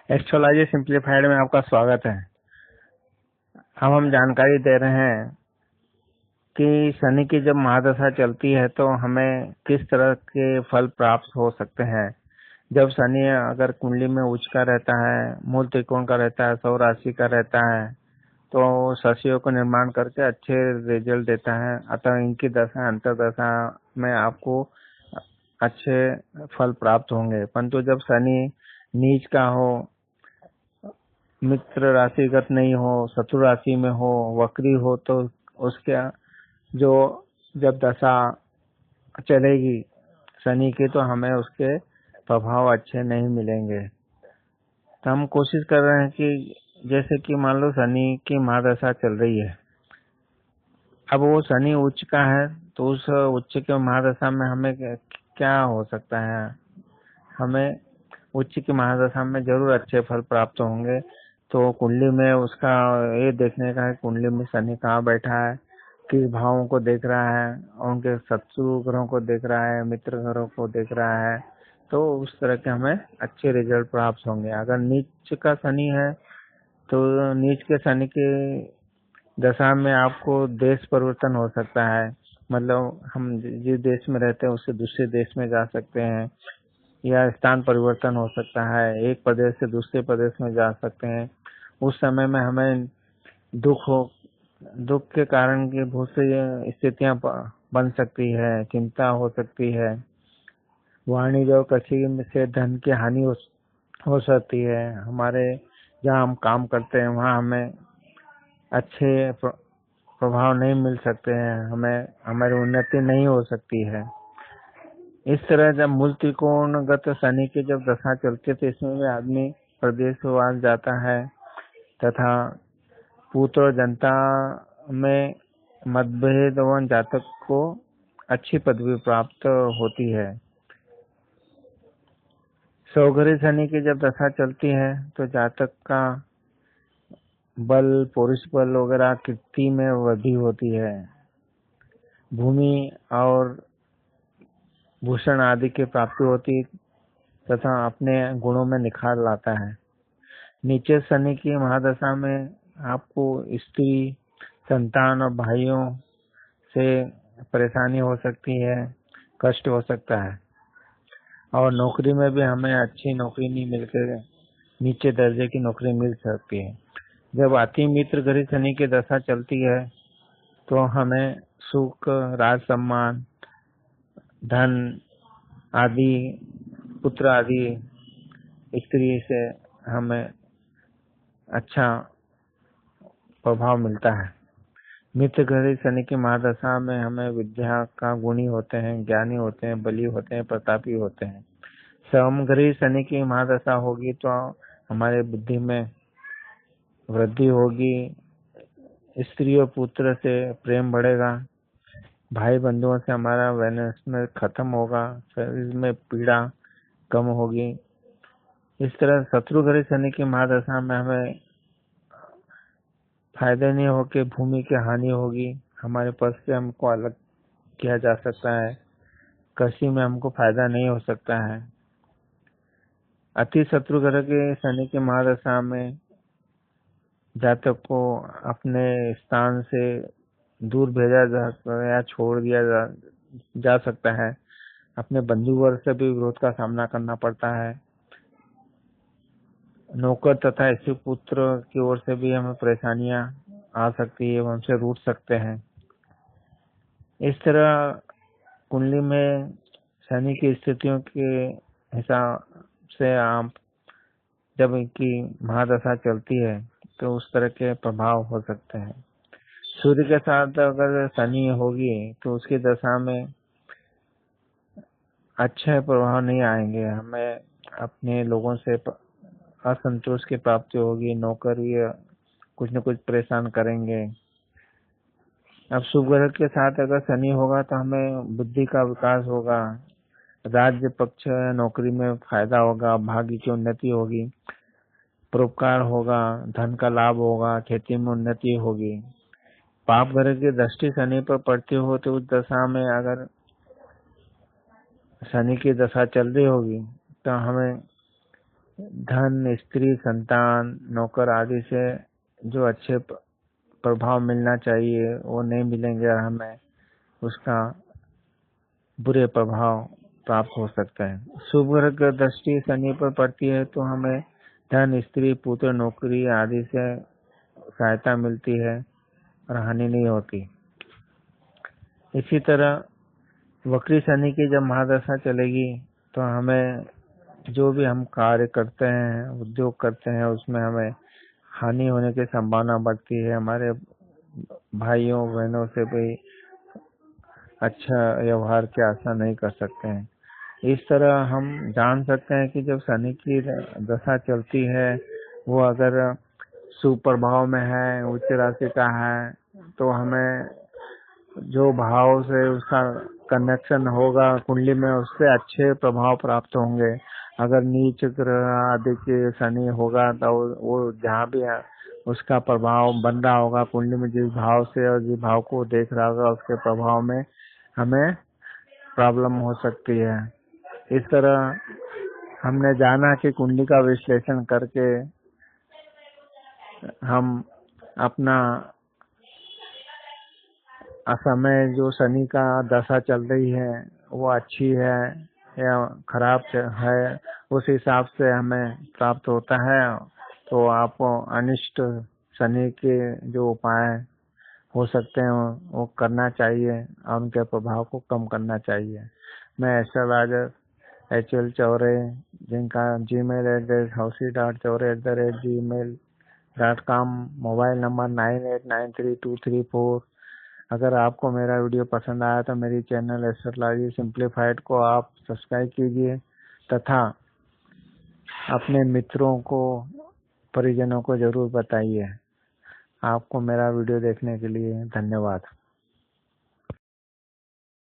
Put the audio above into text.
Astrology simplified में आपका स्वागत है। अब हम जानकारी दे रहे हैं कि शनि की जब महादशा चलती है तो हमें किस तरह के फल प्राप्त हो सकते हैं। जब शनि अगर कुंडली में उच्च का रहता है, मूल त्रिकोण का रहता है, सौ राशि का रहता है, तो शशियों को निर्माण करके अच्छे रिजल्ट देता है। अतः इनकी दशा अंतरदशा में आपको अच्छे फल प्राप्त होंगे। परंतु जब शनि नीच का हो, मित्र राशिगत नहीं हो, शत्रु राशि में हो, वक्री हो, तो उसके जो जब दशा चलेगी शनि की तो हमें उसके प्रभाव अच्छे नहीं मिलेंगे। तो हम कोशिश कर रहे हैं कि जैसे कि मान लो शनि की महादशा चल रही है, अब वो शनि उच्च का है, तो उस उच्च के महादशा में हमें क्या हो सकता है। हमें उच्च की महादशा में जरूर अच्छे फल प्राप्त होंगे। तो कुंडली में उसका ये देखने का है, कुंडली में शनि कहाँ बैठा है, किस भावों को देख रहा है, और उनके शत्रु ग्रहों को देख रहा है, मित्र ग्रहों को देख रहा है, तो उस तरह के हमें अच्छे रिजल्ट प्राप्त होंगे। अगर नीच का शनि है तो नीच के शनि की दशा में आपको देश परिवर्तन हो सकता है। मतलब हम जिस देश में रहते हैं उससे दूसरे देश में जा सकते हैं, या स्थान परिवर्तन हो सकता है, एक प्रदेश से दूसरे प्रदेश में जा सकते हैं। उस समय में हमें दुख के कारण की बहुत सी स्थितियां बन सकती है, चिंता हो सकती है, वाणिज्य और कृषि में से धन की हानि हो सकती है। हमारे जहाँ हम काम करते हैं वहाँ हमें अच्छे प्रभाव नहीं मिल सकते हैं, हमें हमारी उन्नति नहीं हो सकती है। इस तरह जब मूल त्रिकोणगत शनि की जब दशा चलती है तो इसमें भी आदमी प्रदेशवास जाता है, तथा पुत्र और जनता में मतभेद व जातक को अच्छी पदवी प्राप्त होती है। सौगरी शनि की जब दशा चलती है तो जातक का बल, पुरुष बल वगैरह कीर्ति में वृद्धि होती है, भूमि और भूषण आदि की प्राप्ति होती तथा अपने गुणों में निखार लाता है। नीचे शनि की महादशा में आपको स्त्री, संतान और भाइयों से परेशानी हो सकती है, कष्ट हो सकता है, और नौकरी में भी हमें अच्छी नौकरी नहीं मिलकर नीचे दर्जे की नौकरी मिल सकती है। जब अति मित्र गृह शनि की दशा चलती है तो हमें सुख, राज सम्मान, धन आदि, पुत्र आदि, स्त्री से हमें अच्छा प्रभाव मिलता है। मित्र ग्रह शनि की महादशा में हमें विद्या का गुणी होते हैं, ज्ञानी होते हैं, बली होते हैं, प्रतापी होते हैं। समग्रही शनि की महादशा होगी तो हमारे बुद्धि में वृद्धि होगी, स्त्री और पुत्र से प्रेम बढ़ेगा, भाई बंधुओं से हमारा वैनस्मेंट खत्म होगा, शरीर में पीड़ा कम होगी। इस तरह शत्रुग्रही शनि की महादशा में हमें फायदे नहीं होके भूमि की हानि होगी, हमारे पद से हमको अलग किया जा सकता है, कृषि में हमको फायदा नहीं हो सकता है। अति शत्रु ग्रह के शनि की महादशा में जातक को अपने स्थान से दूर भेजा जा या छोड़ दिया जा सकता है। अपने बंधु वर्ग से भी विरोध का सामना करना पड़ता है। नौकर तथा स्त्री पुत्र की ओर से भी हमें परेशानियां आ सकती है, हमसे रूठ सकते हैं। इस तरह कुंडली में शनि की स्थितियों के हिसाब से आप जब इनकी महादशा चलती है तो उस तरह के प्रभाव हो सकते हैं। सूर्य के साथ अगर शनि होगी तो उसकी दशा में अच्छे प्रभाव नहीं आएंगे, हमें अपने लोगों से असंतोष की प्राप्ति होगी, नौकरी कुछ न कुछ परेशान करेंगे। अब शुभ ग्रह के साथ अगर शनि होगा तो हमें बुद्धि का विकास होगा, राज्य पक्ष नौकरी में फायदा होगा, भाग्य की उन्नति होगी, परोपकार होगा, धन का लाभ होगा, खेती में उन्नति होगी। पाप ग्रह की दृष्टि शनि पर पड़ती हो तो उस दशा में अगर शनि की दशा चल रही होगी तो हमें धन, स्त्री, संतान, नौकर आदि से जो अच्छे प्रभाव मिलना चाहिए वो नहीं मिलेंगे और हमें उसका बुरे प्रभाव प्राप्त हो सकता है। शुभ ग्रह की दृष्टि शनि पर पड़ती है तो हमें धन, स्त्री, पुत्र, नौकरी आदि से सहायता मिलती है और हानि नहीं होती। इसी तरह वक्री शनि की जब महादशा चलेगी तो हमें जो भी हम कार्य करते हैं, उद्योग करते हैं, उसमें हमें हानि होने की संभावना बढ़ती है। हमारे भाइयों बहनों से भी अच्छा व्यवहार की आशा नहीं कर सकते हैं। इस तरह हम जान सकते हैं कि जब शनि की दशा चलती है वो अगर सुप्रभाव में है, उच्च राशि का है, तो हमें जो भाव से उसका कनेक्शन होगा कुंडली में उससे अच्छे प्रभाव प्राप्त होंगे। अगर नीच ग्रह आदि के शनि होगा तो वो जहाँ भी है उसका प्रभाव बन रहा होगा कुंडली में, जिस भाव से और जिस भाव को देख रहा होगा उसके प्रभाव में हमें प्रॉब्लम हो सकती है। इस तरह हमने जाना कि कुंडली का विश्लेषण करके हम अपना समय जो शनि का दशा चल रही है वो अच्छी है या खराब है उस हिसाब से हमें प्राप्त होता है। तो आप अनिष्ट शनि के जो उपाय हो सकते हैं वो करना चाहिए और उनके प्रभाव को कम करना चाहिए। मैं ऐसा राजा HL चौरे, जिनका gmail@, hausi.chaure@gmail.com, मोबाइल नंबर 98932334। अगर आपको मेरा वीडियो पसंद आया तो मेरी चैनल एस्ट्रोलॉजी सिंप्लीफाइड को आप सब्सक्राइब कीजिए तथा अपने मित्रों को, परिजनों को जरूर बताइए। आपको मेरा वीडियो देखने के लिए धन्यवाद।